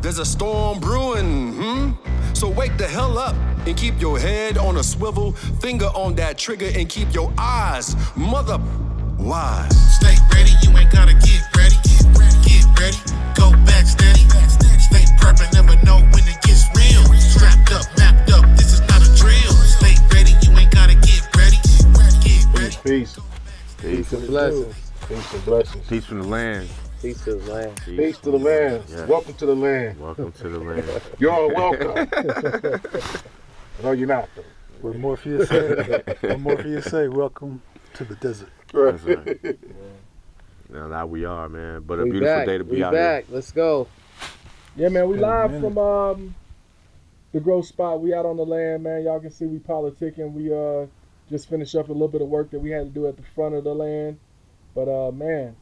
There's a storm brewing, So wake the hell up and keep your head on a swivel, finger on that trigger and keep your eyes mother wide. Stay ready, you ain't gotta get ready. Get ready, go back steady. Stay prepping, never know when it gets real. Strapped up, mapped up, this is not a drill. Stay ready, you ain't gotta get ready. Get ready. Peace. Peace and blessings. Peace and blessings. Peace from the land. Peace to the land. Peace to the land. Yes. Welcome to the land. Welcome to the land. You're all welcome. No, you're not, though. What Morpheus say, welcome to the desert. That's right. Now we are, man. But a We beautiful back. day to be We out back. Let's go. Yeah, man, we Been a live minute. from the growth spot. We out on the land, man. Y'all can see we politicking. We just finished up a little bit of work that we had to do at the front of the land. But man,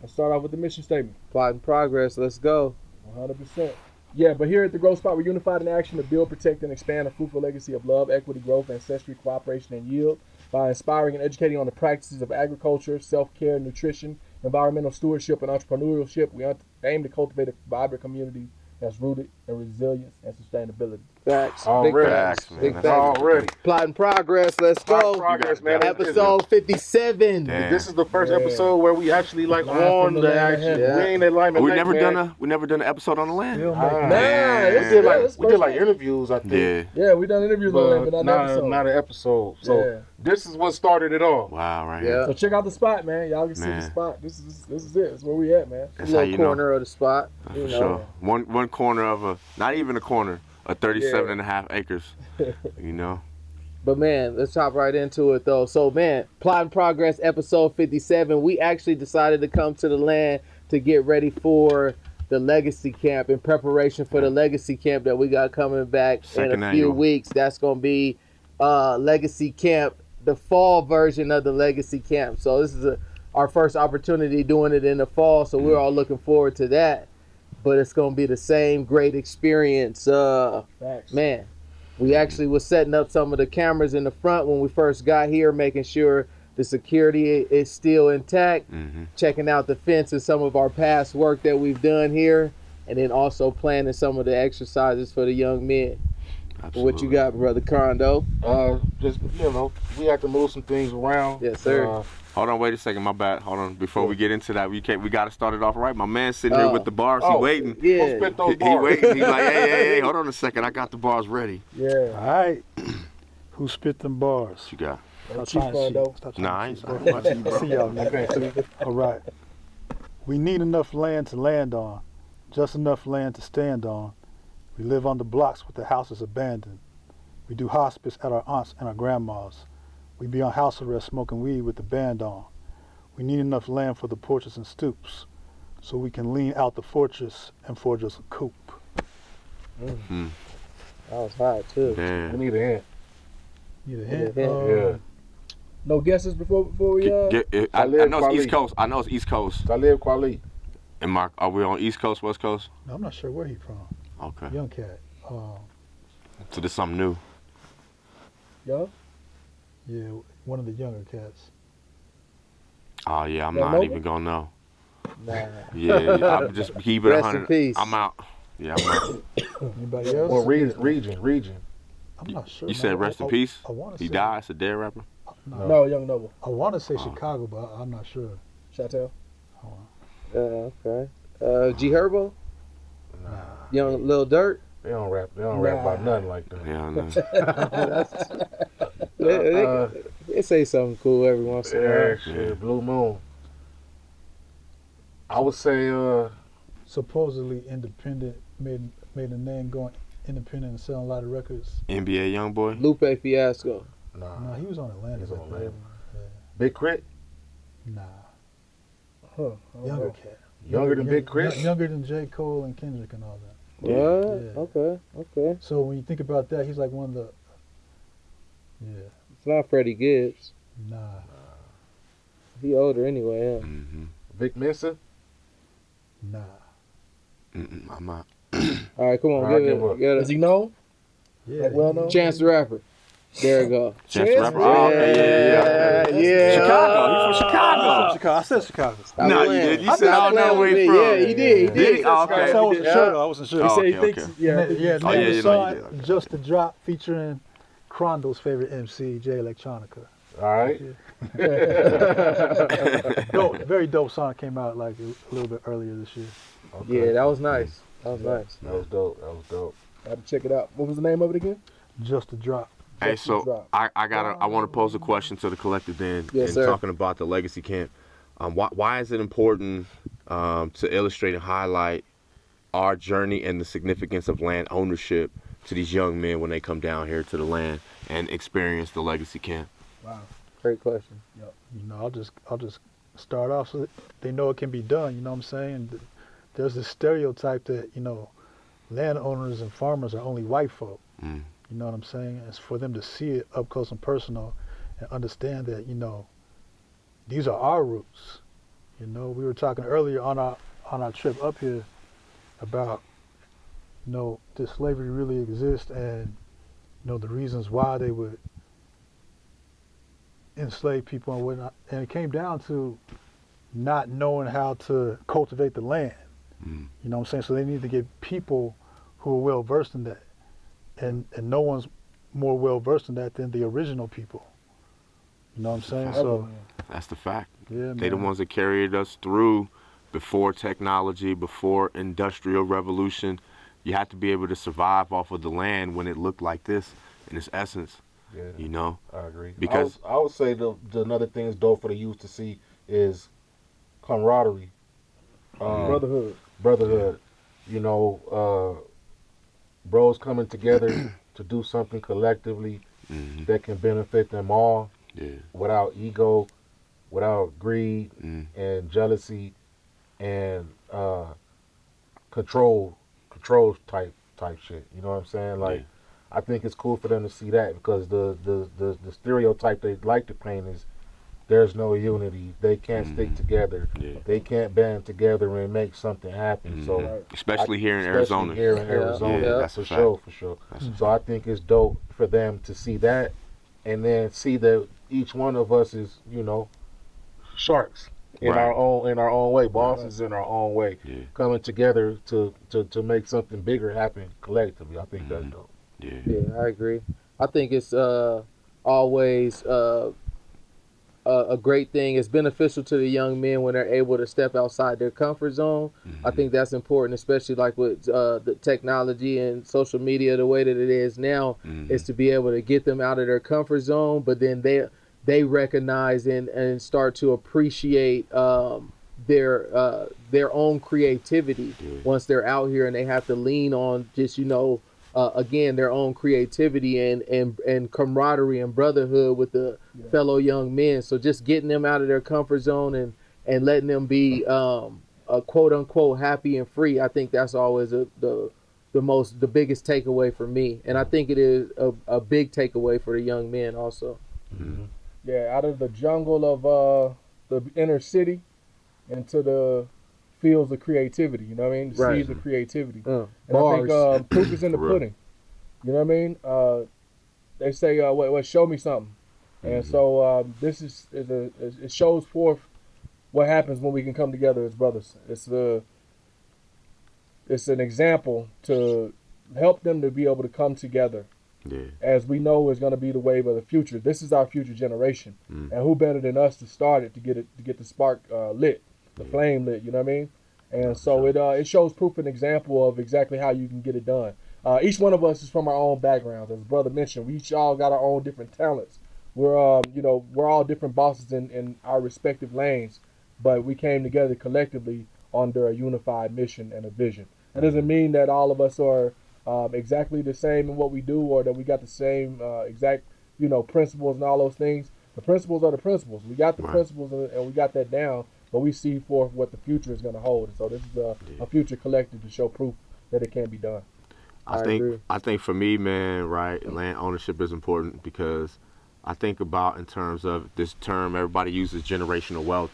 let's start off with the mission statement. Plot in progress. Let's go. 100%. Yeah, but here at the growth spot, we're unified in action to build, protect, and expand a fruitful legacy of love, equity, growth, ancestry, cooperation, and yield by inspiring and educating on the practices of agriculture, self-care, nutrition, environmental stewardship, and entrepreneurship. We aim to cultivate a vibrant community that's rooted in resilience and sustainability. Facts. Already. Big facts. Facts, man. Big That's facts. Already. Plot in progress. Let's go. Progress, man. Episode 57. Damn. This is the first Yeah. episode where we actually like Live on from the the land action. ahead. We ain't in alignment. We late, never man. done an episode on the land. Still Ah. making Nah, Man. it's We did like it's we did first like time. interviews, I think. Yeah. Yeah, we done interviews on there, but not an episode. Not an episode. So Yeah. this is what started it all. Wow, right Yeah. here. So check out the spot, man. Y'all can see the Man. spot. This is it. It's where we at, man. That's how Little you know. corner of the spot. For You know. sure. One corner of not even a corner, a 37 and a half acres. You know? But man, let's hop right into it though. So man, Plot in Progress episode 57. We actually decided to come to the land to get ready for the Legacy Camp in preparation for the Legacy Camp that we got coming back in Second a few annual. weeks. That's gonna be Legacy Camp, the fall version of the Legacy Camp. So this is our first opportunity doing it in the fall. So we're all looking forward to that. But it's gonna be the same great experience. Facts. Man, we actually was setting up some of the cameras in the front when we first got here, making sure the security is still intact, checking out the fence and some of our past work that we've done here, and then also planning some of the exercises for the young men. Absolutely. What you got, Brother Condo? Just we have to move some things around. Yes, sir. Hold on, wait a second. My bad. Hold on. Before we get into that, we got to start it off right. My man's sitting here with the bars. He waiting. Go Yeah. spit those He bars. waiting. He's like, hey, hold on a second. I got the bars ready. Yeah. All right. Who spit them bars? What you got? Stop Chief trying to see. Rondo. Stop trying Nah, I to ain't see. sorry. Watch you, bro. See y'all, man. All right. We need enough land to land on, just enough land to stand on. We live on the blocks with the houses abandoned. We do hospice at our aunts and our grandmas. We be on house arrest smoking weed with the band on. We need enough land for the porches and stoops, so we can lean out the fortress and forge us a coop. That was hot too. We Damn. need a hint. Need a hint? Yeah. No guesses before we I live know it's Kweli. East Coast. I know it's East Coast. Talib Kweli. Are we on East Coast, West Coast? No, I'm not sure where he from. Okay. Young cat. So this something new. Yo? Yeah, one of the younger cats. Oh yeah, I'm Yeah, not Nova? even gonna know. Nah. Yeah, I'm just keep it Rest in 100. peace. I'm out. Yeah, I'm out. Anybody else? Well, region. I'm not sure. You man. said rest in peace? I want to He say, died. It's a dead rapper. No, Young Noble. I want to say Oh. Chicago, but I'm not sure. Chateau. Okay. G Herbo? Nah. Young Lil Dirt? They don't rap about nothing like that. Yeah, I know. They say something cool every once in a while. Shit, Blue Moon. I would say Supposedly independent, made a name going independent and selling a lot of records. NBA young boy. Lupe Fiasco. nah. No, he was on Atlanta. He's on back Atlanta. then. Big Crit, Nah, Huh. I don't younger know. cat. younger than Big Crit. Younger than J. Cole and Kendrick and all that. What? Yeah. Okay. So when you think about that, he's like one of the. Yeah, It's not Freddie Gibbs. nah. He older anyway, huh? Vic Mensa. Nah. I'm out. All right, come on, All right, give give up. it. Is he known? Yeah. Like well known? Chance the Rapper. There you go. Chance the Rapper. Oh, okay, Yeah. Chicago. He's from Chicago. Chicago. I said Chicago. No, you did. You said I don't know where he's from. Yeah, he did. Did he? Oh, okay. I wasn't sure though. I wasn't sure. Oh, Say he okay, thinks, okay. yeah. Yeah, Oh, name yeah, the you song did. Okay. Just the Drop featuring Crondo's favorite MC, L.E.G.A.C.Y. All right. Dope, very dope song came out like a little bit earlier this year. Okay. Yeah, that was nice. That was nice. That was dope. That was dope. I had to check it out. What was the name of it again? Just the Drop. Hey, Just the so drop. I want to pose a question to the collective then, Yes, and sir. talking about the legacy camp. Why is it important to illustrate and highlight our journey and the significance of land ownership to these young men when they come down here to the land and experience the legacy camp? Wow. Great question. You know, I'll just start off so that they know it can be done. You know what I'm saying? There's this stereotype that, you know, landowners and farmers are only white folk. Mm. You know what I'm saying? It's for them to see it up close and personal and understand that, you know, these are our roots. You know, we were talking earlier on our trip up here about, you know, did slavery really exist, and, you know, the reasons why they would enslave people and whatnot. And it came down to not knowing how to cultivate the land. Mm. You know what I'm saying? So they need to get people who are well versed in that. And no one's more well versed in that than the original people. You know what I'm saying? So That's the fact. yeah, They the man. ones that carried us through before technology, before industrial revolution. You have to be able to survive off of the land when it looked like this in its essence. Yeah, You know, I agree. Because- I would say the another thing is dope for the youth to see is camaraderie, brotherhood. You know, bros coming together to do something collectively Mhm. that can benefit them all Yeah. without ego, without greed Mm. and jealousy and control type shit. You know what I'm saying? Like, Yeah. I think it's cool for them to see that, because the stereotype they like to paint is there's no unity. They can't stick together. Yeah. They can't band together and make something happen. So Right. Especially here in especially Arizona. here in Arizona, Yeah, that's for a fact. sure, for sure. That's a So I think it's dope for them to see that, and then see that each one of us is, you know, sharks in Right. our own way, bosses in our own way, Yeah. coming together to make something bigger happen collectively. I think that's dope. Yeah. Yeah, I agree. I think it's always a great thing. It's beneficial to the young men when they're able to step outside their comfort zone. I think that's important, especially like with the technology and social media, the way that it is now, is to be able to get them out of their comfort zone, but then they recognize and start to appreciate their own creativity once they're out here, and they have to lean on just, you know, again, their own creativity and camaraderie and brotherhood with the fellow young men. So just getting them out of their comfort zone and letting them be quote unquote happy and free. I think that's always the biggest takeaway for me, and I think it is a big takeaway for the young men also. Yeah, out of the jungle of the inner city into the fields of creativity, you know what I mean? The Right. seeds of creativity. And Bars. I think proof is in the For real. pudding. You know what I mean? They say, wait, show me something. And so this it shows forth what happens when we can come together as brothers. It's an example to help them to be able to come together, Yeah. as we know is going to be the wave of the future. This is our future generation, and who better than us to start it, to get the spark lit, the flame lit. You know what I mean? And so it shows proof and example of exactly how you can get it done. Each one of us is from our own backgrounds, as brother mentioned. We each all got our own different talents. We're all different bosses in our respective lanes, but we came together collectively under a unified mission and a vision. That doesn't mean that all of us are exactly the same in what we do, or that we got the same exact, principles and all those things. The principles are the principles. We got the principles and we got that down, but we see forth what the future is going to hold. And so this is a future collective to show proof that it can be done. I agree. I think for me, man, right, land ownership is important, because I think about in terms of this term everybody uses, generational wealth.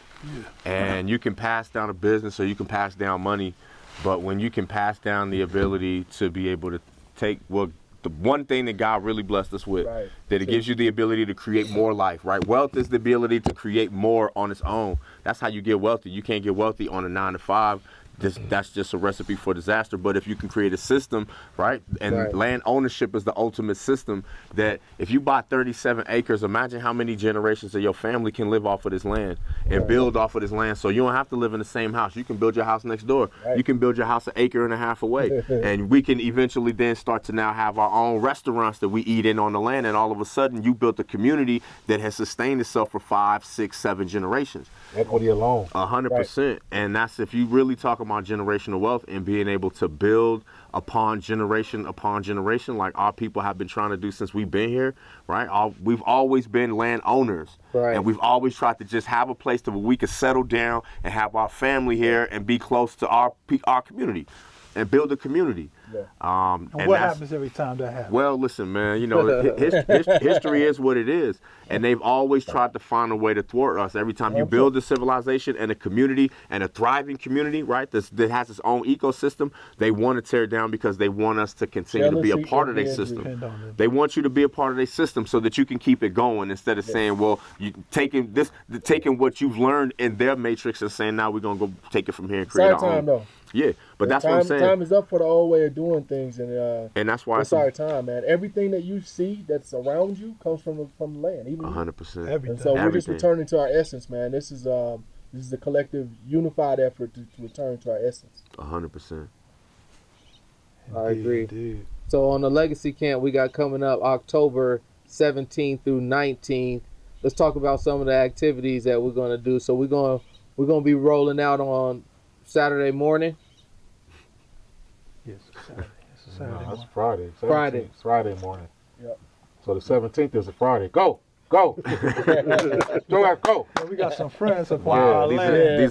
And you can pass down a business or you can pass down money, but when you can pass down the ability to be able to take what the one thing that God really blessed us with, Right. that it gives you the ability to create more life, right? Wealth is the ability to create more on its own. That's how you get wealthy. You can't get wealthy on a 9 to 5. That's just a recipe for disaster. But if you can create a system, right, and Right. land ownership is the ultimate system, that if you buy 37 acres, imagine how many generations of your family can live off of this land and build off of this land. So you don't have to live in the same house. You can build your house next door. Right. You can build your house an acre and a half away. And we can eventually then start to now have our own restaurants that we eat in on the land. And all of a sudden you built a community that has sustained itself for 5, 6, 7 generations. Equity alone. 100%. And that's if you really talk about generational wealth and being able to build upon generation, like our people have been trying to do since we've been here, right? We've always been land owners. Right. And we've always tried to just have a place where we could settle down and have our family here and be close to our community and build a community. Yeah. And what happens every time that happens? Well, listen, man, you know, history is what it is. And they've always tried to find a way to thwart us. Every time you build a civilization and a community and a thriving community, right, that has its own ecosystem, they want to tear it down because they want us to continue to be a part of their system. They want you to be a part of their system so that you can keep it going instead of saying, well, you taking what you've learned in their matrix and saying, now we're going to go take it from here and create our own. Though. Yeah, but that's what I'm saying. Time is up for the old way of doing things, and that's why it's our time, man. Everything that you see that's around you comes from the land, even 100%. Everything. And so we're just returning to our essence, man. This is a collective, unified effort to return to our essence. 100%. I agree. Indeed. So on the Legacy Camp we got coming up October 17th through 19th. Let's talk about some of the activities that we're going to do. So we're going to be rolling out on Saturday morning. Yes, Saturday. It's a Saturday No, that's morning. Friday. 17th, Friday. It's Friday morning. Yep. So the 17th is a Friday. Go. Joe, go. Yeah, we got some friends up Wow, on our these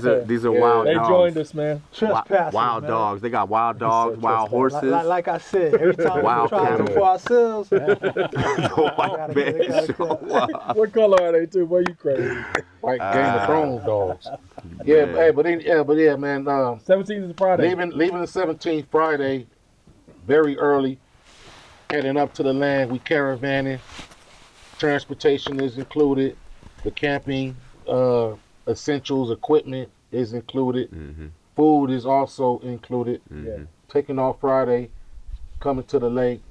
land. are these are wild They dogs. joined us, man. Trespassing, Wild man. dogs. They got wild dogs, wild horses. Like I said, every time Wild we try cattle. to for ourselves, White gotta man, get so wild. What color are they, too? Boy, you crazy. Like Game of Thrones dogs. Yeah, Man. hey, but yeah, man. 17th is a Friday. Leaving the 17th Friday, very early, heading up to the land. We caravanning. Transportation is included. The camping essentials, equipment is included. Mhm. Food is also included. Yeah. Taking off Friday, coming to the lake,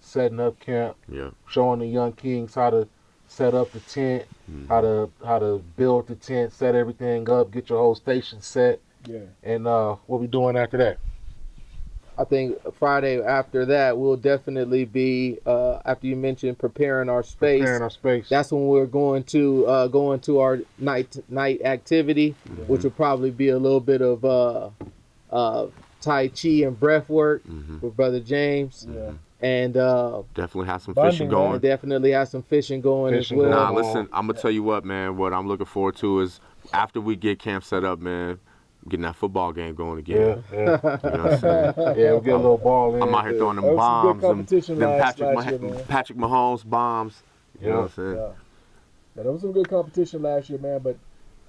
setting up camp, Yeah. showing the young kings how to set up the tent, how to build the tent, set everything up, get your whole station set, Yeah. and what we doing after that? I think Friday after that will definitely be after you mentioned preparing our space. Preparing our space. That's when we're going to our night activity, which will probably be a little bit of Tai Chi and breath work with Brother James, Yeah. and Definitely have some Bonding, fishing man. going. definitely have some fishing going Fishing as well. Nah, listen, I'm gonna tell you what, man. What I'm looking forward to is after we get camp set up, man, getting that football game going again. Yeah. You know what I'm saying? Yeah, we'll get a little ball in. I'm out here throwing them That was some good bombs, competition them last year, man. Patrick Mahomes bombs. You know what I'm saying? Yeah. Yeah, there was some good competition last year, man. But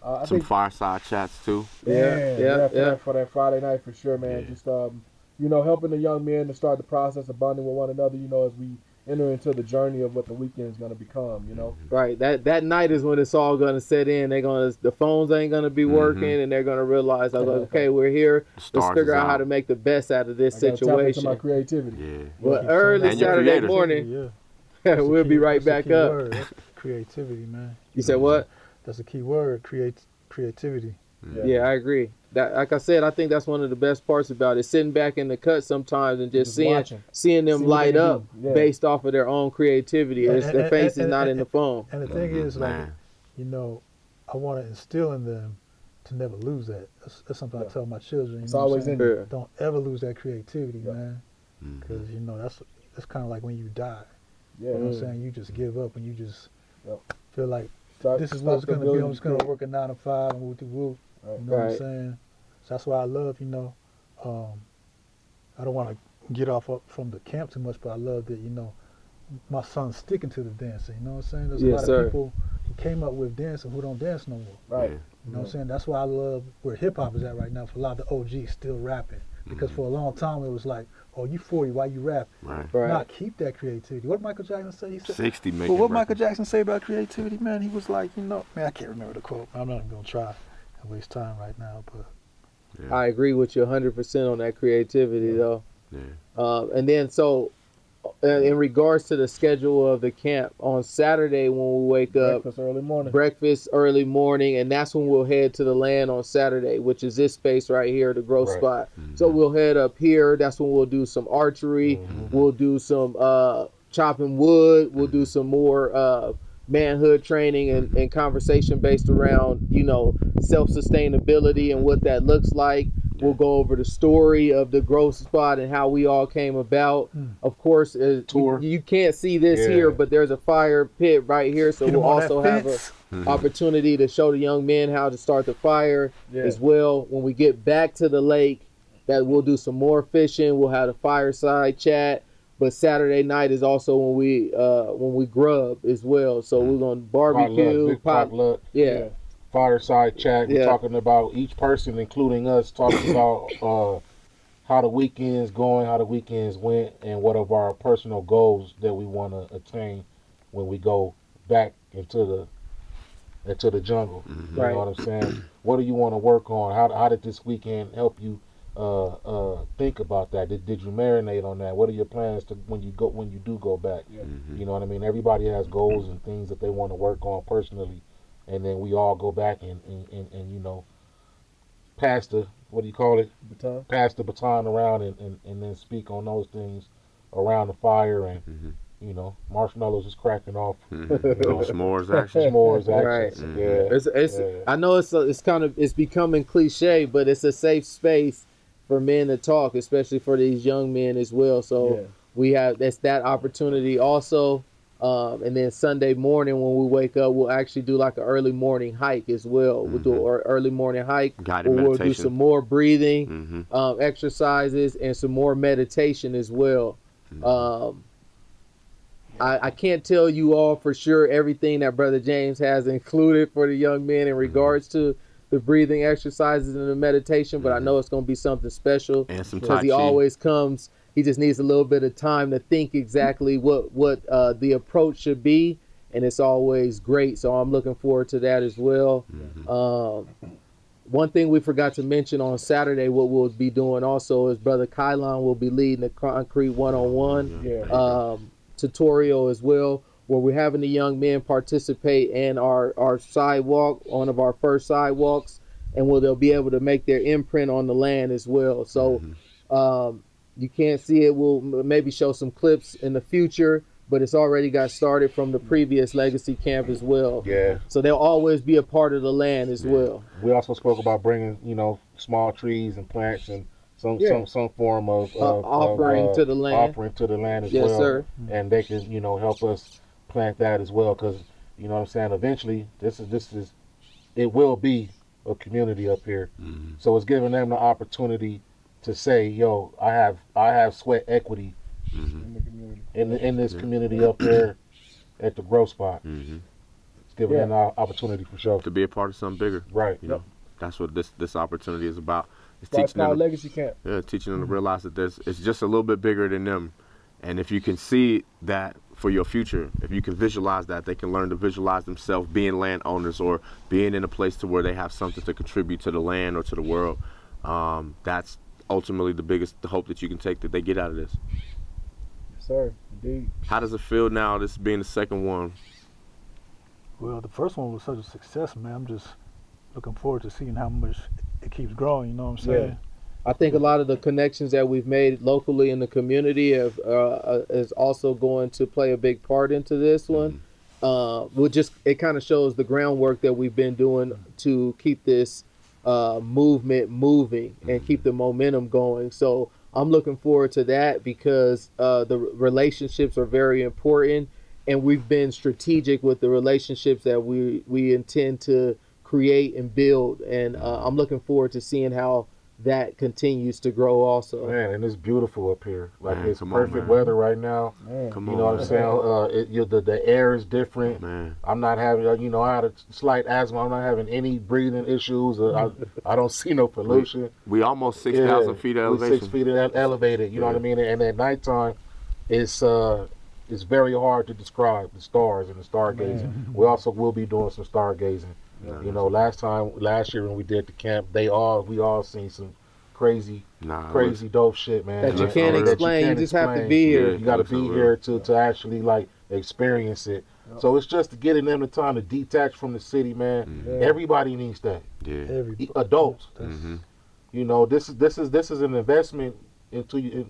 I Some think fireside chats too. for that Friday night for sure, man. Yeah. Just helping the young men to start the process of bonding with one another. As we enter into the journey of what the weekend is going to become. Right. That night is when it's all gonna set in. The phones ain't gonna be working, and they're gonna realize, okay, we're here. Let's Stars figure is out how out. to make the best out of this I gotta tap into my situation. creativity. Yeah. But early And your Saturday creators. morning, Yeah. That's the we'll key- be right that's the back key up. word. That's creativity, man. You said what? That's a key word. Creativity. Yeah, I agree. That, like I said, I think that's one of the best parts about it. Sitting back in the cut sometimes and just watching. seeing them See what light they up do. Yeah. based off of their own creativity. Their face is not in the phone. And the thing is, like, Man. I want to instill in them to never lose that. That's something I tell my children. It's what I'm always saying? in there. Don't ever lose that creativity, man. Mhm. Because that's kind of like when you die. Yeah. You know what I'm saying? You just give up and you just Yep. feel like Start- this is stop what it's the going to be. I'm ability just going to create. work a 9 to 5 and whoop de whoop. Right. You know what I'm Right. saying? So that's why I love, I don't want to get off up from the camp too much, but I love that, my son's sticking to the dancing. You know what I'm saying? There's a Yes, lot sir. of people who came up with dancing who don't dance no more. Right. Yeah. You know what I'm saying? That's why I love where hip hop is at right now. For a lot of the OGs still rapping, Because for a long time it was like, oh, you 40, why you rap? Right. Right. Nah, keep that creativity. What did Michael Jackson say? He said, 60 making well, what Michael records. Jackson say about creativity, man? He was like, man, I can't remember the quote. I'm not even gonna try and waste time right now, but I agree with you 100% on that creativity, though. Yeah. And then, so in regards to the schedule of the camp, on Saturday when we wake up, breakfast early morning, and that's when we'll head to the land on Saturday, which is this space right here, the growth spot. So we'll head up here. That's when we'll do some archery. We'll do some chopping wood. We'll do some more manhood training and conversation based around, self-sustainability and what that looks like. We'll go over the story of the growth spot and how we all came about. Of course, you can't see this here, but there's a fire pit right here, so we'll also have an opportunity to show the young men how to start the fire as well. When we get back to the lake, that we'll do some more fishing. We'll have a fireside chat. But Saturday night is also when we grub as well. So we're gonna barbecue, fireside chat. We're talking about each person, including us, talking about how the weekend's going, how the weekends went, and what of our personal goals that we want to attain when we go back into the jungle. You know what I'm saying? What do you want to work on? How did this weekend help you think about that? Did you marinate on that? What are your plans to when you do go back? You know what I mean? Everybody has goals and things that they want to work on personally, and then we all go back and pass the pass the baton around and then speak on those things around the fire and marshmallows is cracking off. Little s'mores action. S'mores action. Yeah. I know it's becoming cliche, but it's a safe space for men to talk, especially for these young men as well. So we have that opportunity also. And then Sunday morning when we wake up, we'll actually do like an early morning hike as well. We'll do an early morning hike. We'll do some more breathing exercises and some more meditation as well. I can't tell you all for sure everything that Brother James has included for the young men in regards to the breathing exercises and the meditation, but I know it's going to be something special and some because he always comes. He just needs a little bit of time to think exactly what the approach should be, and it's always great. So I'm looking forward to that as well. One thing we forgot to mention on Saturday, what we'll be doing also is Brother Kylon will be leading the concrete 101 tutorial as well, where we're having the young men participate in our sidewalk, one of our first sidewalks, and where they'll be able to make their imprint on the land as well. So you can't see it. We'll maybe show some clips in the future, but it's already got started from the previous Legacy camp as well. Yeah. So they'll always be a part of the land as well. We also spoke about bringing, small trees and plants and some form of offering to the land. Offering to the land as yes, well. Yes, sir. And they can, help us plant that as well, because you know what I'm saying. Eventually, it will be a community up here. So it's giving them the opportunity to say, "Yo, I have sweat equity in the community, in this community up there at the growth spot." It's giving them the opportunity for sure to be a part of something bigger. Right. You know, that's what this opportunity is about. It's teaching them Legacy Camp. Yeah, teaching them to realize that it's just a little bit bigger than them. And if you can see that for your future, if you can visualize that, they can learn to visualize themselves being landowners or being in a place to where they have something to contribute to the land or to the world. That's ultimately the hope that you can take that they get out of this. Yes, sir. Indeed. How does it feel now, this being the second one? Well, the first one was such a success, man. I'm just looking forward to seeing how much it keeps growing, you know what I'm saying? Yeah. I think a lot of the connections that we've made locally in the community is also going to play a big part into this one. It kind of shows the groundwork that we've been doing to keep this movement moving and keep the momentum going. So I'm looking forward to that because the relationships are very important, and we've been strategic with the relationships that we intend to create and build. And I'm looking forward to seeing how that continues to grow also. Man, and it's beautiful up here. Like Man, it's come on, perfect man. weather right now. Man. Come You on, know what man. I'm saying? The air is different. Man. I'm not having, I had a slight asthma. I'm not having any breathing issues. I don't see no pollution. We almost 6,000 feet of We're 6 elevation. feet elevated. You know what I mean? And at nighttime, it's very hard to describe the stars and the stargazing. We also will be doing some stargazing. You know, last year when we did the camp, we all seen some crazy dope shit, man. That you looks can't unreal. explain. You just have to be here. You got to looks be unreal. here to actually like experience it. So it's just getting them the time to detach from the city, man. Everybody needs that. Yeah. Adults. Mm-hmm. You know, this is an investment into your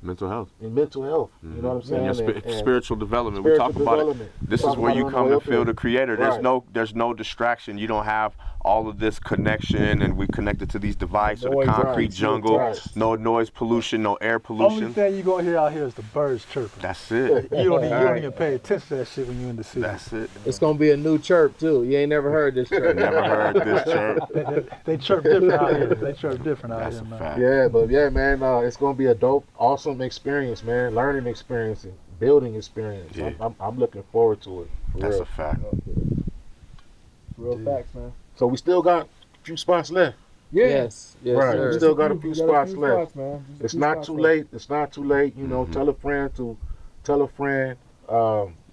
Mental health. in mental health. You know what I'm saying? And your And spiritual development. spiritual We talk about it. development. This We is talk where about you it come on the to way up feel here. the creator. Right. There's no distraction. You don't have all of this connection and we connected to these devices or the Noise, concrete right. jungle. Right. No noise pollution, no air Only pollution. thing you're gonna hear out here is the birds chirping. That's it. You don't even pay attention to that shit when you're in the city. That's it. It's gonna be a new chirp too. You ain't never heard this chirp. Never heard this chirp. They chirp different out here. They chirp different out That's here, a man. fact. Yeah, but yeah, man, it's gonna be a dope, awesome experience, man. Learning experience and building experience. Yeah. I'm looking forward to it. For That's real. a fact. Real facts, man. So we still got a few spots left. Yeah. Yes, yes, Right. sir. We still got a few We spots left. man. Just a It's few not spots too left. late. It's not too late. You know, tell a friend to tell a friend.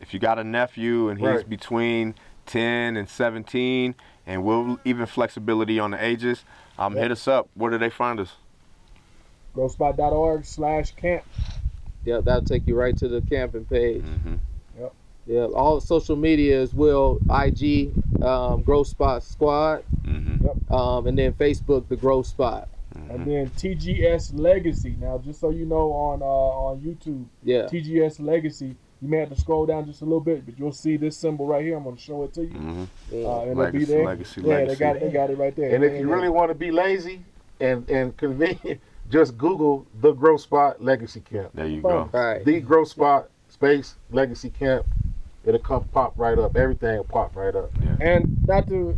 If you got a nephew and he's Right. between 10 and 17, and we'll even flexibility on the ages, hit us up. Where do they find us? growspot.org/camp. Yep, that'll take you right to the camping page. Mm-hmm. Yeah, all social media as well. IG, Growth Spot Squad, Mm-hmm. and then Facebook, the Growth Spot. And then TGS Legacy. Now, just so you know, on YouTube, Yeah. TGS Legacy. You may have to scroll down just a little bit, but you'll see this symbol right here. I'm going to show it to you. Mm-hmm. And it'll Legacy, be there. legacy, yeah, legacy. they got it right there. And if you really want to be lazy and convenient, just Google the Growth Spot Legacy Camp. There you go. Right. The Growth Spot space Legacy Camp. It'll come pop right up. Everything will pop right up. And not to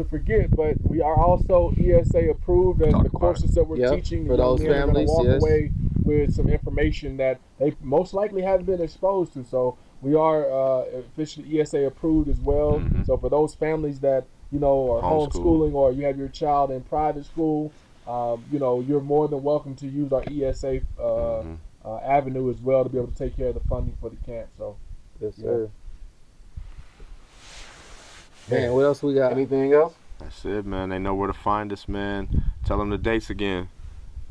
forget, but we are also ESA approved as Talk the about courses that we're Yep, teaching. for the young those men are gonna families, walk yes. away with some information that they most likely haven't been exposed to. So we are officially ESA approved as well. Mhm. So for those families that are Homeschool. homeschooling or you have your child in private school, you're more than welcome to use our ESA avenue as well to be able to take care of the funding for the camp. So. Yes, Yeah. sir. Man, what else we got? Anything else? That's it, man. They know where to find us, man. Tell them the dates again.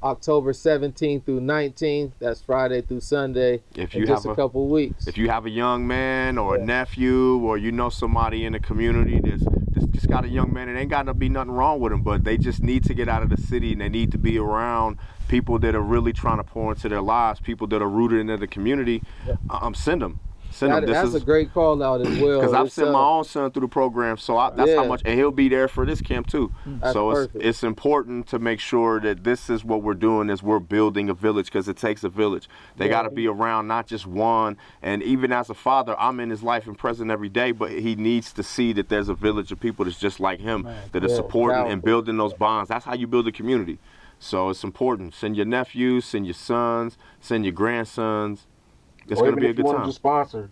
October 17th through 19th. That's Friday through Sunday. If in you just have a couple weeks. If you have a young man or Yeah. a nephew or you know somebody in the community that's just got a young man, it ain't got to be nothing wrong with them, but they just need to get out of the city and they need to be around people that are really trying to pour into their lives, people that are rooted into the community. Send them. Send them. That's a great call out as well. Because I've It's, sent my own son through the program, so that's how Yeah. much, and he'll be there for this camp too. That's So perfect. it's important to make sure that this is what we're doing, is we're building a village, because it takes a village. They got to be around not just one. And even as a father, I'm in his life and present every day, but he needs to see that there's a village of people that's just like him, that are supporting and powerful. building those bonds. That's how you build a community. So it's important. Send your nephews, send your sons, send your grandsons. It's Or going to even be a if you good want time. to just sponsor,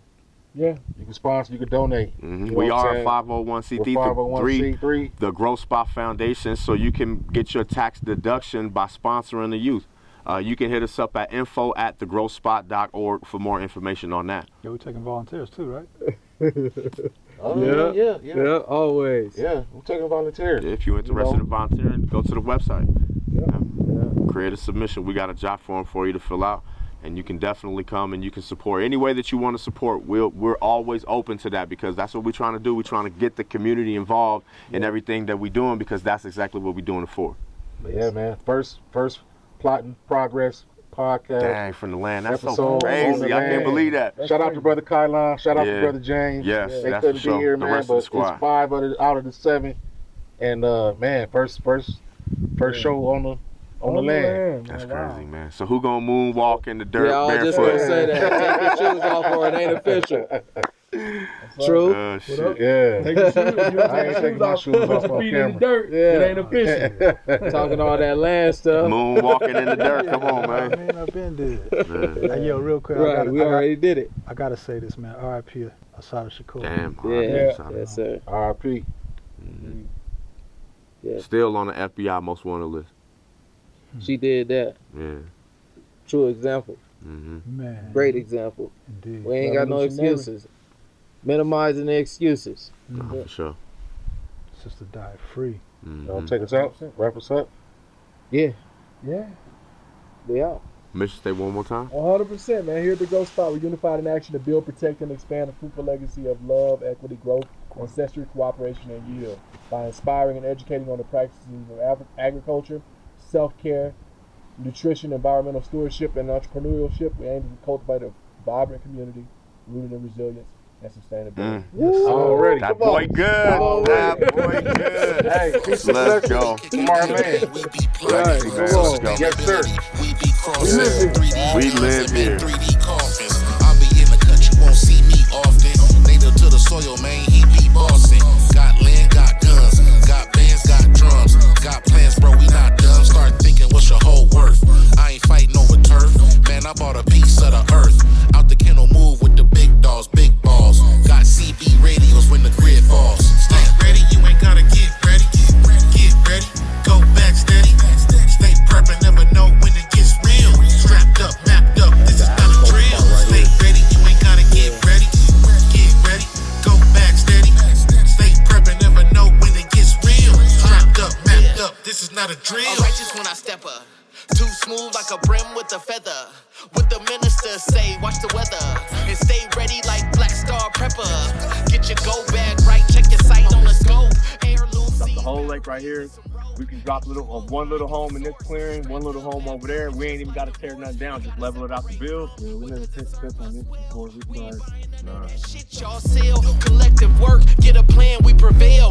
Yeah. you can sponsor, you can donate. Mhm. You know We what I'm are a saying? 501c3, We're 501c3. the Growth Spot Foundation, so you can get your tax deduction by sponsoring the youth. You can hit us up at info@thegrowthspot.org for more information on that. Yeah, we're taking volunteers too, right? Oh, Yeah. yeah. Yeah, always. Yeah, we're taking volunteers. If you're interested in volunteering, go to the website. Yeah. Create a submission. We got a job form for you to fill out, and you can definitely come and you can support any way that you want to support. We're always open to that, because that's what we're trying to do. We're trying to get the community involved in everything that we're doing, because that's exactly what we're doing it for. But yeah, man. First Plotting Progress podcast. Dang, from the land. That's so Episode on crazy. the I can't land. believe that. Shout out to Brother Kylon. Shout out Yeah. to Brother James. Yes, They that's couldn't for sure. be here, The man, rest of but the it's squad. 5 out of the 7. And man, first show on the land. That's man. crazy, man. So who gonna moonwalk in the dirt Yeah, I was just barefoot? going to say that. Take your shoes off or it ain't official. True. Oh, shit. Yeah. Take your shoes. You don't I ain't take taking your my shoes shoes off. off Put your on feet in the camera. dirt. Yeah. It ain't official. Talking all that land stuff. Moonwalking in the dirt. Come on, I man. mean, I've been dead. Yeah. Hey, yo, real quick, Right, we already did it. I gotta say this, man. R.I.P. Asada Shakur. Damn. Yeah. Yes, sir. R.I.P. Yeah. Still on the FBI most wanted list. She did that. Yeah. True example. Man. Great example. Indeed. We ain't got no Revolutionary. excuses. Minimizing the excuses. No, for sure. Sister died free. Y'all take us out? Wrap us up? Yeah. Yeah. We out. Mission stay one more time. 100%, man. Here at the Growth Spot, we're unified in action to build, protect, and expand a fruitful legacy of love, equity, growth, ancestry, cooperation, and yield. By inspiring and educating on the practices of agriculture, self-care, nutrition, environmental stewardship, and entrepreneurship, we aim to cultivate a vibrant community rooted in resilience and sustainability. Already. That boy good. That boy good. Hey, peace and Let's blessings go. from our man. Right. Man, let's go. Yes, sir. We be crossing 3D We live here. 3D coffins. I'll be in the cut, you won't see me often. Native to the soil, man, he be bossing. Got land, got guns, got bands, got drums, got plans, bro, we not dumb. Start thinking, what's your whole worth? I ain't fighting over turf, man, I bought a piece of the earth. Out the kennel, move with the big dogs, big balls. Got CB radios when the grid falls. Stay ready, you ain't gotta get ready. Get ready, go back steady. Stay prepping, never know when it gets real. Strapped up, mapped up, this is not a drill. Stay ready, you ain't gotta get ready. Get ready, go back steady. Stay prepping, never know when it gets real. Strapped up, mapped up, this is not a drill. Righteous when I step up. Too smooth like a brim with a feather. What the minister say, watch the weather. And stay ready like Black Star Prepper. Get your go bag right, check your sight on the scope. Heirloom Got the whole lake right here. We can drop one little home in this clearing, one little home over there. We ain't even got to tear nothing down, just level it out the build. Yeah, we never take steps on this before we start. Shit y'all sell, collective work, get a plan, we prevail.